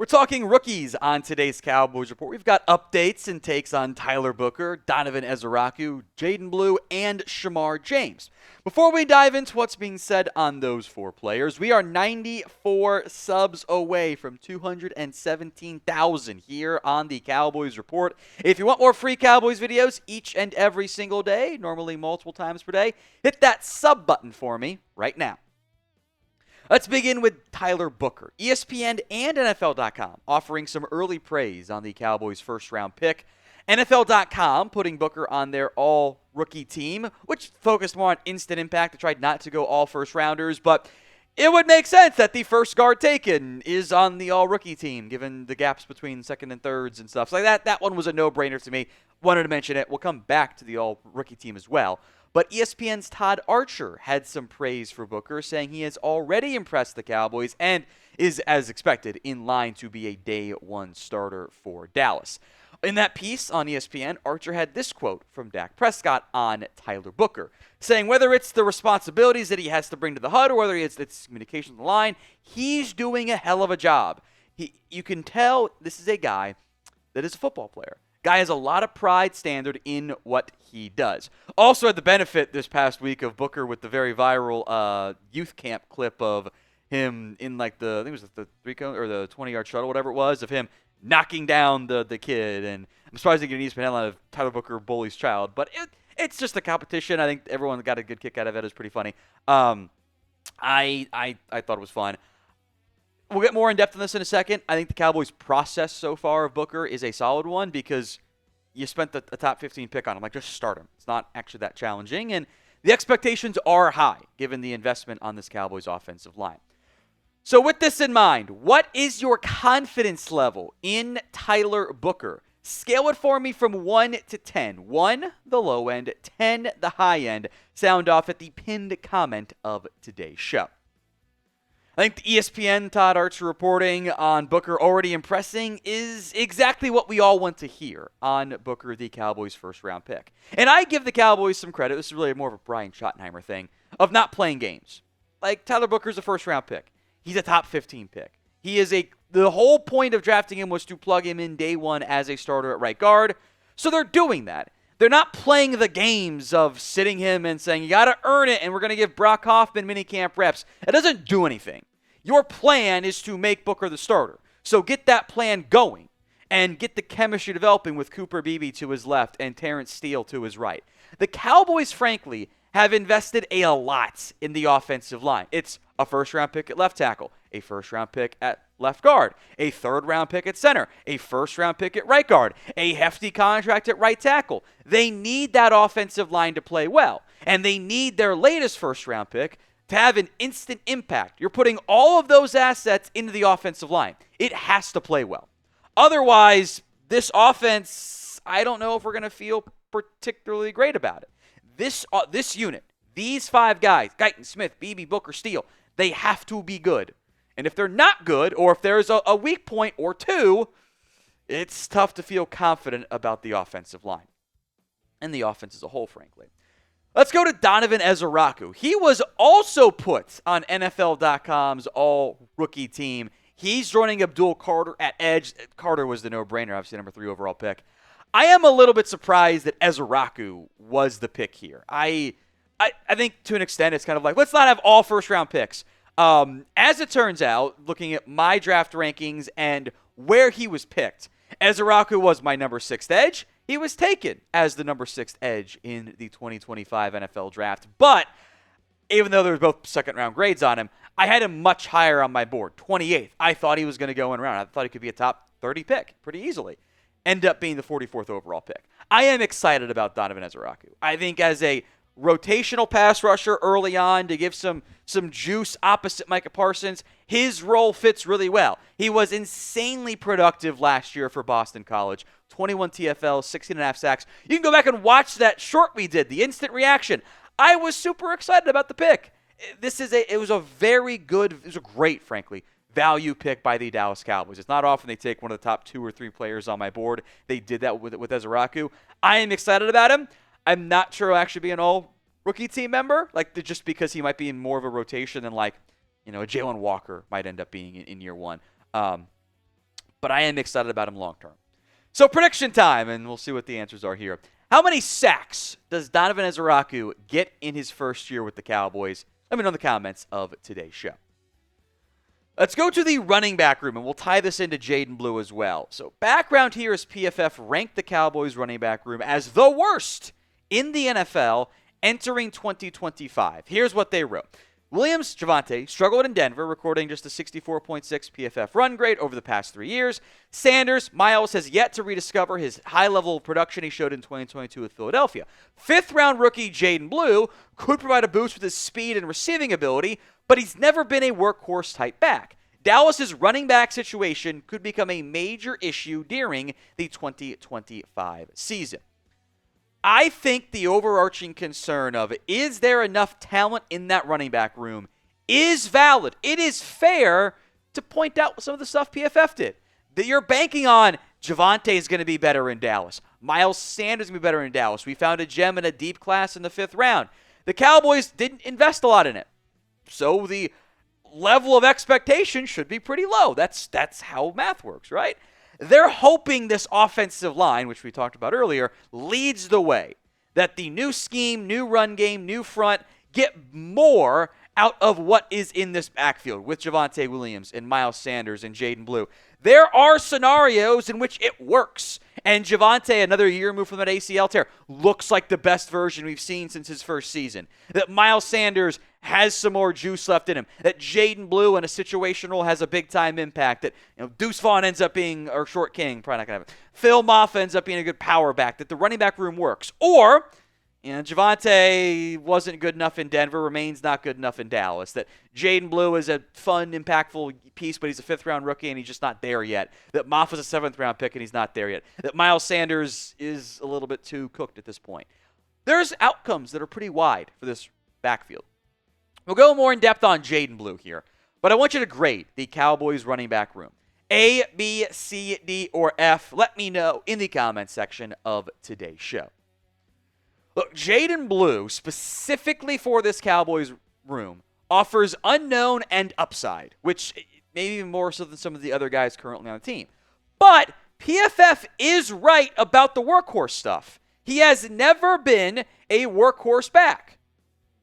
talking rookies on today's Cowboys Report. We've got updates and takes on Tyler Booker, Donovan Ezeiruaku, Jaydon Blue, and Shemar James. Before we dive into what's being said on those four players, we are 94 subs away from 217,000 here on the Cowboys Report. If you want more free Cowboys videos each and every single day, normally multiple times per day, hit that sub button for me right now. Let's begin with Tyler Booker. ESPN and NFL.com offering some early praise on the Cowboys' first-round pick. NFL.com putting Booker on their all-rookie team, which focused more on instant impact. They tried not to go all first-rounders, but it would make sense that the first guard taken is on the all-rookie team, given the gaps between second and thirds and stuff. So like that one was a no-brainer to me. Wanted to mention it. We'll come back to the all-rookie team as well. But ESPN's Todd Archer had some praise for Booker, saying he has already impressed the Cowboys and is, as expected, in line to be a day one starter for Dallas. In that piece on ESPN, Archer had this quote from Dak Prescott on Tyler Booker, saying whether it's the responsibilities that he has to bring to the HUD or whether it's communication on the line, he's doing a hell of a job. You can tell this is a guy that is a football player. Guy has a lot of pride standard in what he does. Also had the benefit this past week of Booker with the very viral youth camp clip of him in like I think it was the 3-cone or the 20-yard shuttle, whatever it was, of him knocking down the kid. And I'm surprised they get an ESPN headline of Tyler Booker bullies child, but it's just a competition. I think everyone got a good kick out of it. It was pretty funny. I thought it was fun. We'll get more in depth on this in a second. I think the Cowboys' process so far of Booker is a solid one because you spent a top 15 pick on him. Like, just start him. It's not actually that challenging. And the expectations are high given the investment on this Cowboys offensive line. So with this in mind, what is your confidence level in Tyler Booker? Scale it for me from 1 to 10. 1, the low end, 10, the high end. Sound off at the pinned comment of today's show. I think the ESPN Todd Archer reporting on Booker already impressing is exactly what we all want to hear on Booker, the Cowboys' first-round pick. And I give the Cowboys some credit. This is really more of a Brian Schottenheimer thing of not playing games. Like, Tyler Booker's a first-round pick. He's a top 15 pick. The whole point of drafting him was to plug him in day one as a starter at right guard. So they're doing that. They're not playing the games of sitting him and saying, you got to earn it, and we're going to give Brock Hoffman minicamp reps. It doesn't do anything. Your plan is to make Booker the starter. So get that plan going and get the chemistry developing with Cooper Beebe to his left and Terrence Steele to his right. The Cowboys, frankly, have invested a lot in the offensive line. It's a first-round pick at left tackle, a first-round pick at left guard, a third-round pick at center, a first-round pick at right guard, a hefty contract at right tackle. They need that offensive line to play well, and they need their latest first-round pick to have an instant impact. You're putting all of those assets into the offensive line. It has to play well. Otherwise, this offense, I don't know if we're going to feel particularly great about it. This unit, these 5 guys, Guyton, Smith, Beebe, Booker, Steele, they have to be good. And if they're not good, or if there's a weak point or two, it's tough to feel confident about the offensive line. And the offense as a whole, frankly. Let's go to Donovan Ezeiruaku. He was also put on NFL.com's all-rookie team. He's joining Abdul Carter at edge. Carter was the no-brainer, obviously number 3 overall pick. I am a little bit surprised that Ezeiruaku was the pick here. I think to an extent it's kind of like, let's not have all first-round picks. As it turns out, looking at my draft rankings and where he was picked, Ezeiruaku was my number 6th edge. He was taken as the number 6th edge in the 2025 NFL Draft. But even though there were both second-round grades on him, I had him much higher on my board, 28th. I thought he was going to go in round. I thought he could be a top 30 pick pretty easily. End up being the 44th overall pick. I am excited about Donovan Ezeiruaku. I think as a rotational pass rusher early on to give some juice opposite Micah Parsons, his role fits really well. He was insanely productive last year for Boston College. 21 TFLs, 16.5 sacks. You can go back and watch that short we did, the instant reaction. I was super excited about the pick. It was a great, frankly, value pick by the Dallas Cowboys. It's not often they take one of the top 2 or 3 players on my board. They did that with Ezeiruaku. I am excited about him. I'm not sure he'll actually be an all-rookie team member, just because he might be in more of a rotation than a Jalen Walker might end up being in year one. but I am excited about him long term. So prediction time, and we'll see what the answers are here. How many sacks does Donovan Ezeiruaku get in his first year with the Cowboys? Let me know in the comments of today's show. Let's go to the running back room, and we'll tie this into Jaydon Blue as well. So background here is PFF ranked the Cowboys running back room as the worst in the NFL entering 2025. Here's what they wrote. Williams, Javonte, struggled in Denver, recording just a 64.6 PFF run grade over the past 3 years. Sanders, Miles has yet to rediscover his high level of production he showed in 2022 with Philadelphia. Fifth-round rookie Jaydon Blue could provide a boost with his speed and receiving ability, but he's never been a workhorse-type back. Dallas's running back situation could become a major issue during the 2025 season. I think the overarching concern of is there enough talent in that running back room is valid. It is fair to point out some of the stuff PFF did. That you're banking on Javonte is going to be better in Dallas. Miles Sanders is going to be better in Dallas. We found a gem in a deep class in the 5th round. The Cowboys didn't invest a lot in it. So the level of expectation should be pretty low. That's how math works, right? They're hoping this offensive line, which we talked about earlier, leads the way. That the new scheme, new run game, new front get more out of what is in this backfield with Javonte Williams and Miles Sanders and Jaydon Blue. There are scenarios in which it works. And Javonte, another year removed from that ACL tear, looks like the best version we've seen since his first season. That Miles Sanders has some more juice left in him. That Jaydon Blue in a situational has a big-time impact. That Deuce Vaughn ends up being, or Short King, probably not going to have it. Phil Maffa ends up being a good power back. That the running back room works. Or Javonte wasn't good enough in Denver, remains not good enough in Dallas. That Jaydon Blue is a fun, impactful piece, but he's a 5th-round rookie and he's just not there yet. That Maffa's a 7th-round pick and he's not there yet. That Miles Sanders is a little bit too cooked at this point. There's outcomes that are pretty wide for this backfield. We'll go more in depth on Jaydon Blue here, but I want you to grade the Cowboys running back room. A, B, C, D, or F. Let me know in the comments section of today's show. Look, Jaydon Blue, specifically for this Cowboys room, offers unknown and upside, which maybe even more so than some of the other guys currently on the team. But PFF is right about the workhorse stuff. He has never been a workhorse back.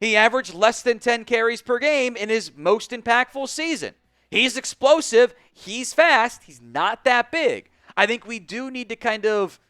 He averaged less than 10 carries per game in his most impactful season. He's explosive. He's fast. He's not that big. I think we do need to kind of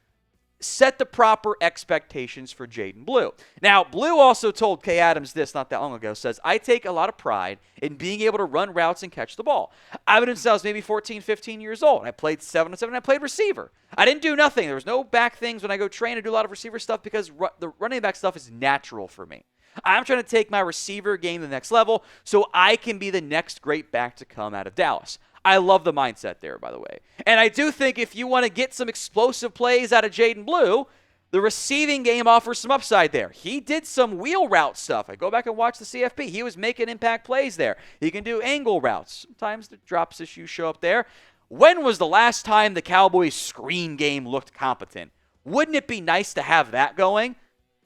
set the proper expectations for Jaydon Blue. Now, Blue also told Kay Adams this not that long ago, says, I take a lot of pride in being able to run routes and catch the ball. I've been since I was maybe 14, 15 years old. I played 7-on-7. I played receiver. I didn't do nothing. There was no back things when I go train. I do a lot of receiver stuff because the running back stuff is natural for me. I'm trying to take my receiver game to the next level so I can be the next great back to come out of Dallas. I love the mindset there, by the way. And I do think if you want to get some explosive plays out of Jaydon Blue, the receiving game offers some upside there. He did some wheel route stuff. I go back and watch the CFP. He was making impact plays there. He can do angle routes. Sometimes the drops issues show up there. When was the last time the Cowboys' screen game looked competent? Wouldn't it be nice to have that going?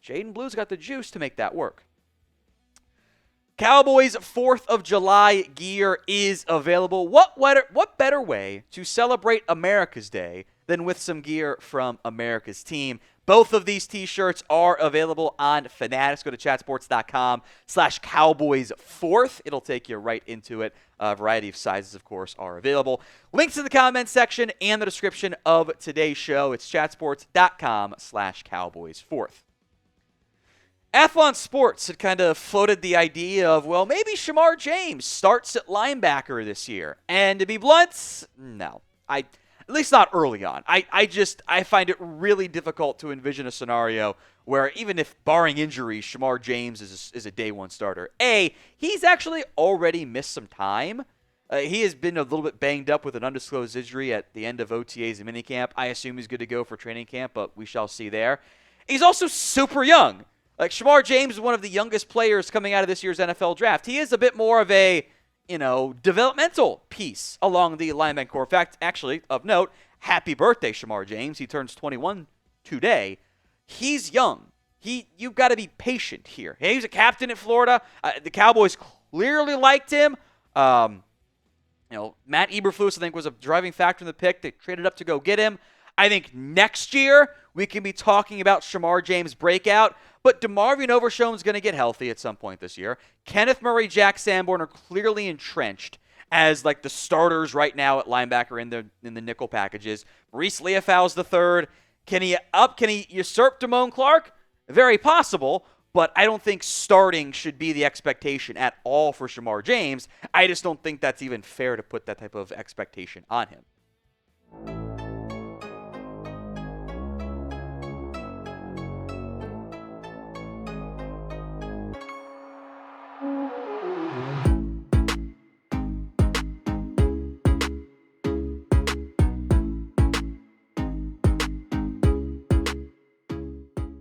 Jaydon Blue's got the juice to make that work. Cowboys 4th of July gear is available. What better way to celebrate America's Day than with some gear from America's team? Both of these t-shirts are available on Fanatics. Go to chatsports.com/Cowboys4th. It'll take you right into it. A variety of sizes, of course, are available. Links in the comments section and the description of today's show. It's chatsports.com/Cowboys4th. Athlon Sports had kind of floated the idea of, well, maybe Shemar James starts at linebacker this year. And to be blunt, no. At least not early on. I find it really difficult to envision a scenario where even if barring injuries, Shemar James is a day one starter. He's actually already missed some time. He has been a little bit banged up with an undisclosed injury at the end of OTAs and Minicamp. I assume he's good to go for training camp, but we shall see there. He's also super young. Like, Shemar James is one of the youngest players coming out of this year's NFL draft. He is a bit more of a, developmental piece along the linebacker core. In fact, actually, of note, happy birthday, Shemar James. He turns 21 today. He's young. You've got to be patient here. He's a captain at Florida. The Cowboys clearly liked him. Matt Eberflus, I think, was a driving factor in the pick. They traded up to go get him. I think next year we can be talking about Shemar James' breakout, but DeMarvion Overshown's going to get healthy at some point this year. Kenneth Murray, Jack Sanborn are clearly entrenched as like the starters right now at linebacker in the nickel packages. Maurice Leofau's the third. Can he usurp Damone Clark? Very possible, but I don't think starting should be the expectation at all for Shemar James. I just don't think that's even fair to put that type of expectation on him.